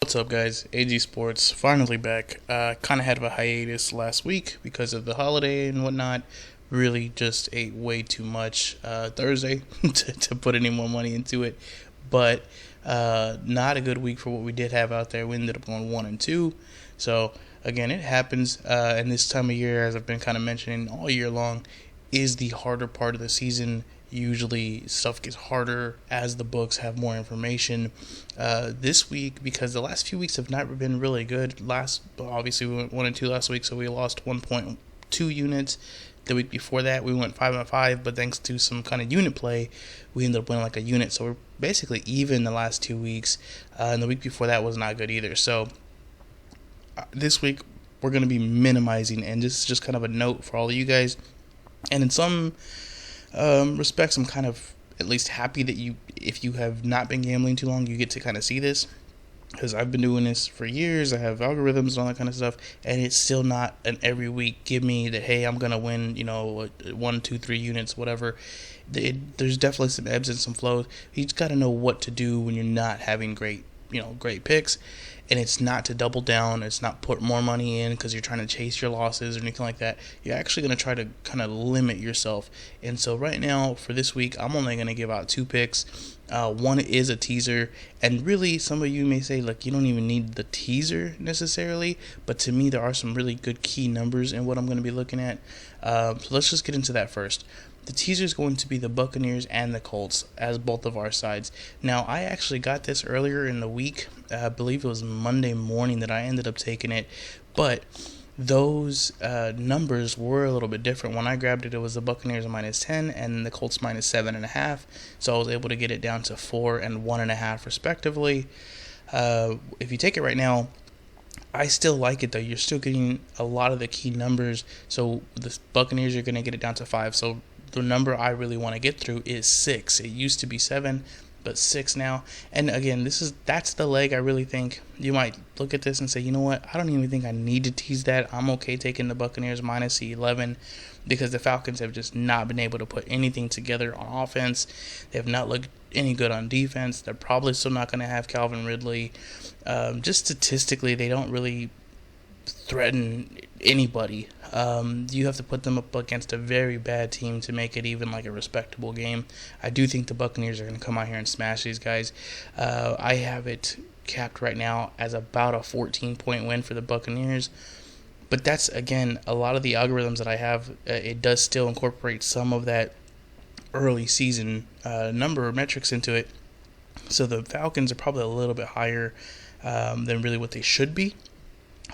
What's up, guys? AG Sports finally back. Kind of had a hiatus last week because of the holiday and whatnot. Really just ate way too much Thursday to put any more money into it. But not a good week for what we did have out there. We ended up going 1-2. So, again, it happens. And this time of year, as I've been kind of mentioning all year long, is the harder part of the season. Usually stuff gets harder as the books have more information. This week, because the last few weeks have not been really good. Obviously we went 1-2 last week, so we lost 1.2 units. The week before that we went 5-5, but thanks to some kind of unit play, we ended up winning like a unit. So we're basically even the last 2 weeks. And the week before that was not good either. So this week we're going to be minimizing, and this is just kind of a note for all of you guys. And in some respects, I'm kind of at least happy that if you have not been gambling too long, you get to kind of see this, because I've been doing this for years. I have algorithms and all that kind of stuff, and it's still not an every week give me that, hey, I'm gonna win 1, 2, 3 units, whatever. There's definitely some ebbs and some flows. You just got to know what to do when you're not having great picks. And it's not to double down. It's not put more money in because you're trying to chase your losses or anything like that. You're actually going to try to kind of limit yourself. And so right now, for this week, I'm only going to give out 2 picks. One is a teaser. And really, some of you may say, look, you don't even need the teaser necessarily. But to me, there are some really good key numbers in what I'm going to be looking at. So let's just get into that first. The teaser is going to be the Buccaneers and the Colts as both of our sides. Now, I actually got this earlier in the week. I believe it was Monday morning that I ended up taking it. But those numbers were a little bit different. When I grabbed it, it was the Buccaneers -10 and the Colts -7.5. So I was able to get it down to 4 and 1.5 respectively. If you take it right now, I still like it though. You're still getting a lot of the key numbers. So the Buccaneers are going to get it down to 5. So the number I really want to get through is 6. It used to be 7, but 6 now. And again, that's the leg I really think. You might look at this and say, you know what? I don't even think I need to tease that. I'm okay taking the Buccaneers -11 because the Falcons have just not been able to put anything together on offense. They have not looked any good on defense. They're probably still not going to have Calvin Ridley. Just statistically, they don't really threaten anybody. You have to put them up against a very bad team to make it even like a respectable game. I do think the Buccaneers are going to come out here and smash these guys. I have it capped right now as about a 14-point win for the Buccaneers. But that's, again, a lot of the algorithms that I have, it does still incorporate some of that early season number of metrics into it. So the Falcons are probably a little bit higher than really what they should be.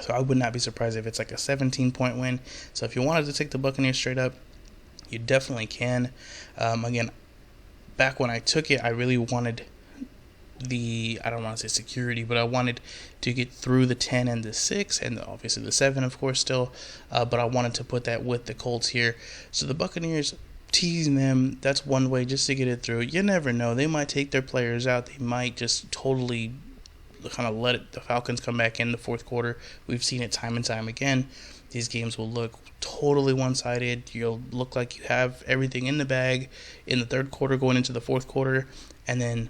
So I would not be surprised if it's like a 17-point win. So if you wanted to take the Buccaneers straight up, you definitely can. Again, back when I took it, I really wanted I don't want to say security, but I wanted to get through the 10 and the 6, and obviously the 7, of course, still. But I wanted to put that with the Colts here. So the Buccaneers, teasing them, that's one way just to get it through. You never know. They might take their players out. They might just totally kind of let the Falcons come back in the fourth quarter. We've seen it time and time again. These games will look totally one-sided. You'll look like you have everything in the bag in the third quarter going into the fourth quarter, and then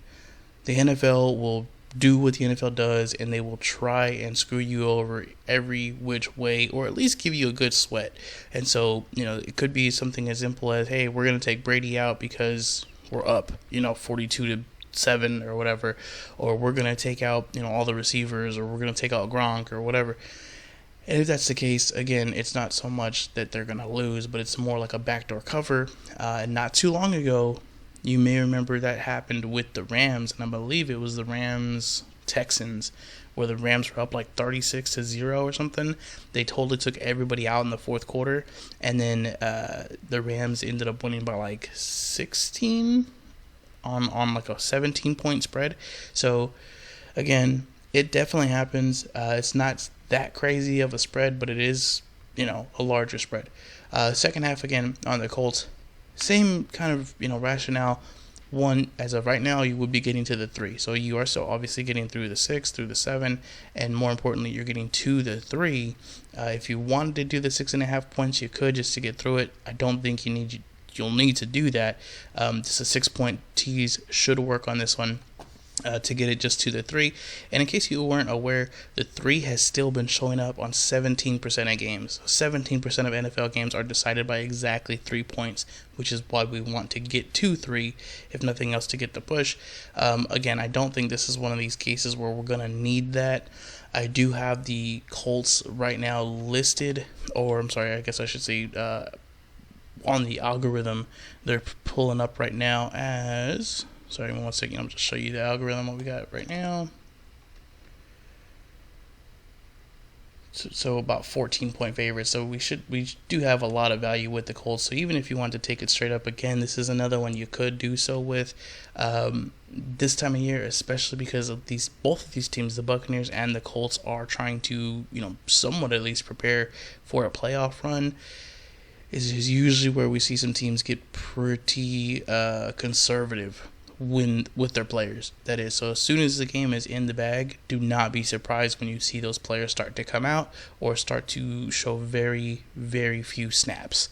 the NFL will do what the NFL does, and they will try and screw you over every which way, or at least give you a good sweat. And so, it could be something as simple as, hey, we're going to take Brady out because we're up, 42-7 or whatever, or we're going to take out, all the receivers, or we're going to take out Gronk or whatever. And if that's the case, again, it's not so much that they're going to lose, but it's more like a backdoor cover. And not too long ago, you may remember that happened with the Rams, and I believe it was the Rams-Texans, where the Rams were up like 36-0 or something. They totally took everybody out in the fourth quarter, and then the Rams ended up winning by like 16 on like a 17-point spread. So, again, it definitely happens. It's not that crazy of a spread, but it is, a larger spread. Second half, again, on the Colts, same kind of, rationale. One, as of right now, you would be getting to the 3. So you are still obviously getting through the 6, through the 7, and more importantly, you're getting to the 3. If you wanted to do the 6.5 points, you could just to get through it. I don't think you'll need to do that. Just a 6-point tease should work on this one. to get it just to the 3. And in case you weren't aware, the 3 has still been showing up on 17% of games. 17% of NFL games are decided by exactly 3 points, which is why we want to get to 3, if nothing else, to get the push. Again, I don't think this is one of these cases where we're going to need that. I do have the Colts right now listed, or I'm sorry, I guess I should say on the algorithm. They're pulling up right now as... Sorry, 1 second. I'll just show you the algorithm, what we got right now. So about 14-point favorites. So we do have a lot of value with the Colts. So even if you want to take it straight up, again, this is another one you could do so with. This time of year, especially because of both of these teams, the Buccaneers and the Colts, are trying to, somewhat at least prepare for a playoff run. Is usually where we see some teams get pretty conservative with their players. That is, so as soon as the game is in the bag, do not be surprised when you see those players start to come out or start to show very, very few snaps.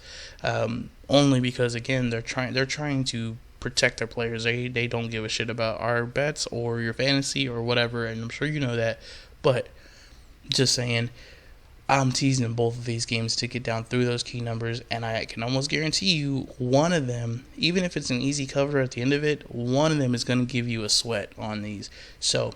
Only because, again, they're trying to protect their players. They don't give a shit about our bets or your fantasy or whatever, and I'm sure you know that. But just saying, I'm teasing both of these games to get down through those key numbers, and I can almost guarantee you one of them, even if it's an easy cover at the end of it, one of them is going to give you a sweat on these. So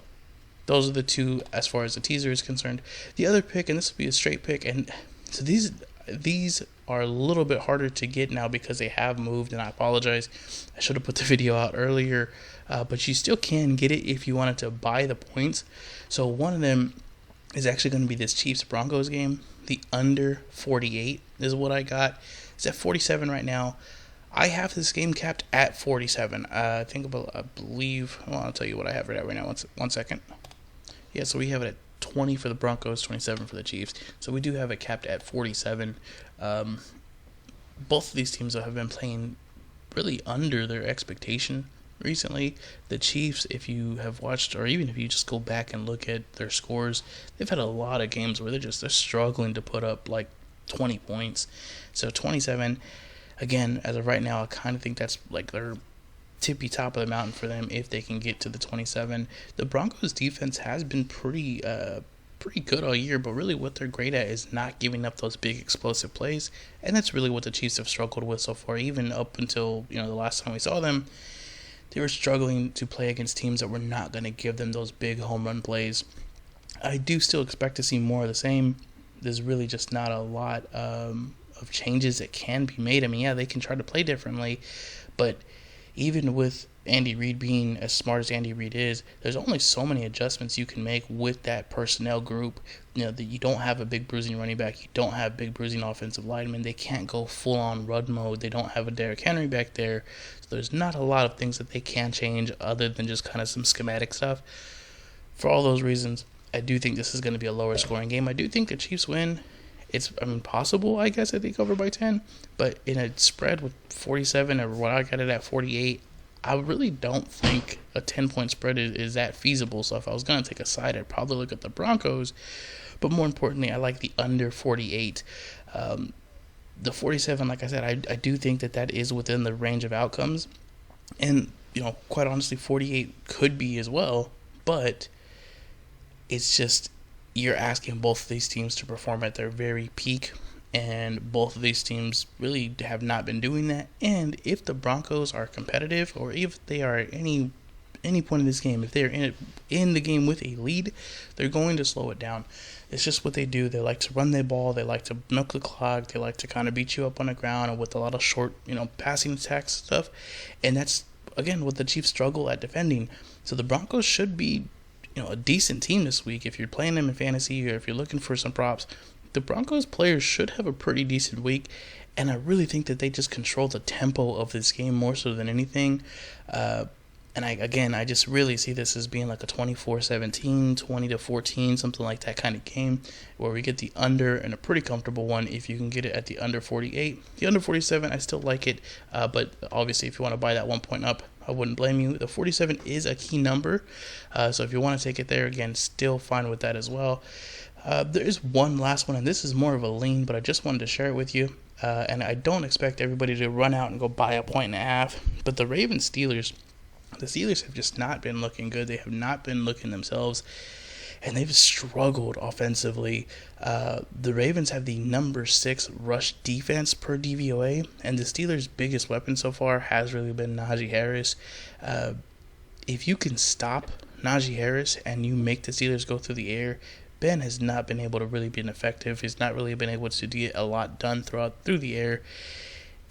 those are the two as far as the teaser is concerned. The other pick, and this will be a straight pick, and so these are a little bit harder to get now because they have moved, and I apologize. I should have put the video out earlier, but you still can get it if you wanted to buy the points. So one of them is actually going to be this Chiefs-Broncos game. The under 48 is what I got. It's at 47 right now. I have this game capped at 47. I believe, well, I'll tell you what I have it at right now. One second. Yeah, so we have it at 20 for the Broncos, 27 for the Chiefs. So we do have it capped at 47. Both of these teams have been playing really under their expectation recently. The Chiefs, if you have watched, or even if you just go back and look at their scores, they've had a lot of games where they're struggling to put up like 20 points. So 27, again, as of right now, I kind of think that's like their tippy top of the mountain for them if they can get to the 27. The Broncos defense has been pretty good all year, but really what they're great at is not giving up those big explosive plays, and that's really what the Chiefs have struggled with so far. Even up until the last time we saw them, they were struggling to play against teams that were not going to give them those big home run plays. I do still expect to see more of the same. There's really just not a lot of changes that can be made. I mean, yeah, they can try to play differently, but even with Andy Reid being as smart as Andy Reid is, there's only so many adjustments you can make with that personnel group. That you don't have a big bruising running back, you don't have big bruising offensive linemen. They can't go full-on run mode. They don't have a Derrick Henry back there. So there's not a lot of things that they can change other than just kind of some schematic stuff. For all those reasons, I do think this is going to be a lower scoring game. I do think the Chiefs win. It's possible, I guess, I think over by 10. But in a spread with 47 or what I got it at 48, I really don't think a 10-point spread is that feasible. So if I was going to take a side, I'd probably look at the Broncos. But more importantly, I like the under 48. The 47, like I said, I do think that is within the range of outcomes. And, quite honestly, 48 could be as well. But it's just you're asking both of these teams to perform at their very peak. And both of these teams really have not been doing that. And if the Broncos are competitive, or if they are at any point in this game, if they're in the game with a lead, they're going to slow it down. It's just what they do. They like to run their ball. They like to milk the clock. They like to kind of beat you up on the ground and with a lot of short, passing attacks stuff. And that's, again, what the Chiefs struggle at defending. So the Broncos should be, a decent team this week. If you're playing them in fantasy or if you're looking for some props, the Broncos players should have a pretty decent week, and I really think that they just control the tempo of this game more so than anything. And I just really see this as being like a 24-17, 20-14, something like that kind of game where we get the under, and a pretty comfortable one if you can get it at the under 48. The under 47, I still like it, but obviously if you want to buy that 1 point up, I wouldn't blame you. The 47 is a key number, so if you want to take it there, again, still fine with that as well. There is one last one, and this is more of a lean, but I just wanted to share it with you. And I don't expect everybody to run out and go buy a 1.5 points, but the Ravens-Steelers The Steelers have just not been looking good. They have not been looking themselves, and they've struggled offensively. The Ravens have the number 6 rush defense per DVOA, and the Steelers' biggest weapon so far has really been Najee Harris. If you can stop Najee Harris and you make the Steelers go through the air, Ben has not been able to really be effective. He's not really been able to get a lot done through the air.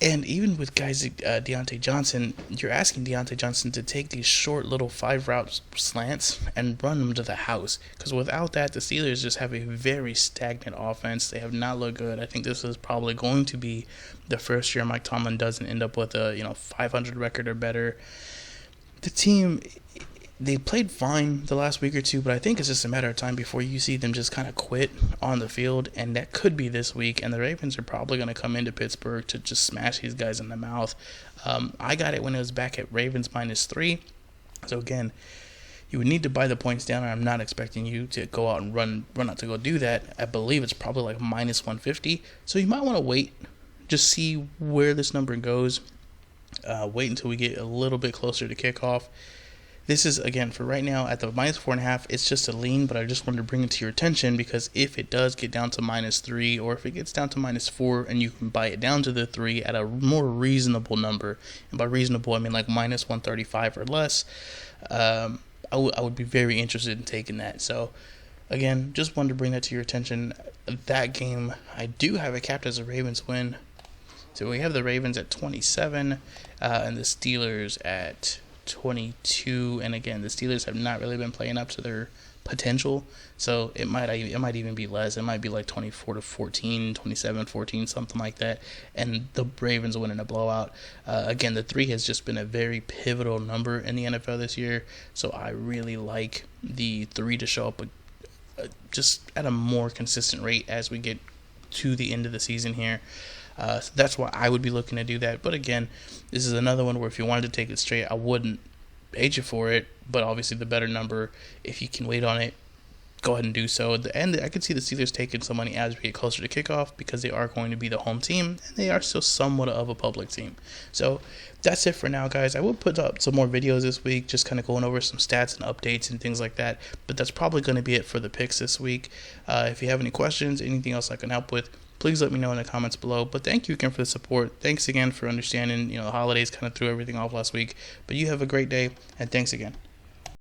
And even with guys like Deontay Johnson, you're asking Deontay Johnson to take these short little 5-route slants and run them to the house. Because without that, the Steelers just have a very stagnant offense. They have not looked good. I think this is probably going to be the first year Mike Tomlin doesn't end up with a 500 record or better. The team, they played fine the last week or two, but I think it's just a matter of time before you see them just kind of quit on the field, and that could be this week, and the Ravens are probably going to come into Pittsburgh to just smash these guys in the mouth. I got it when it was back at Ravens -3, so again, you would need to buy the points down, and I'm not expecting you to go out and run out to go do that. I believe it's probably like -150, so you might want to wait, just see where this number goes, wait until we get a little bit closer to kickoff. This is, again, for right now, at the -4.5, it's just a lean, but I just wanted to bring it to your attention because if it does get down to -3, or if it gets down to -4 and you can buy it down to the 3 at a more reasonable number, and by reasonable, I mean like -135 or less, I would be very interested in taking that. So, again, just wanted to bring that to your attention. That game, I do have it capped as a Ravens win. So we have the Ravens at 27 and the Steelers at 22, and again, the Steelers have not really been playing up to their potential, so it might even be less. It might be like 24-14, 27-14, something like that, and the Ravens winning a blowout. Again, the 3 has just been a very pivotal number in the NFL this year, so I really like the 3 to show up just at a more consistent rate as we get to the end of the season here. So that's why I would be looking to do that. But again, this is another one where if you wanted to take it straight, I wouldn't age you for it. But obviously the better number, if you can wait on it, go ahead and do so. At the end, I could see the Steelers taking some money as we get closer to kickoff because they are going to be the home team, and they are still somewhat of a public team. So that's it for now, guys. I will put up some more videos this week, just kind of going over some stats and updates and things like that. But that's probably going to be it for the picks this week. If you have any questions, anything else I can help with, please let me know in the comments below. But thank you again for the support. Thanks again for understanding. The holidays kind of threw everything off last week. But you have a great day, and thanks again.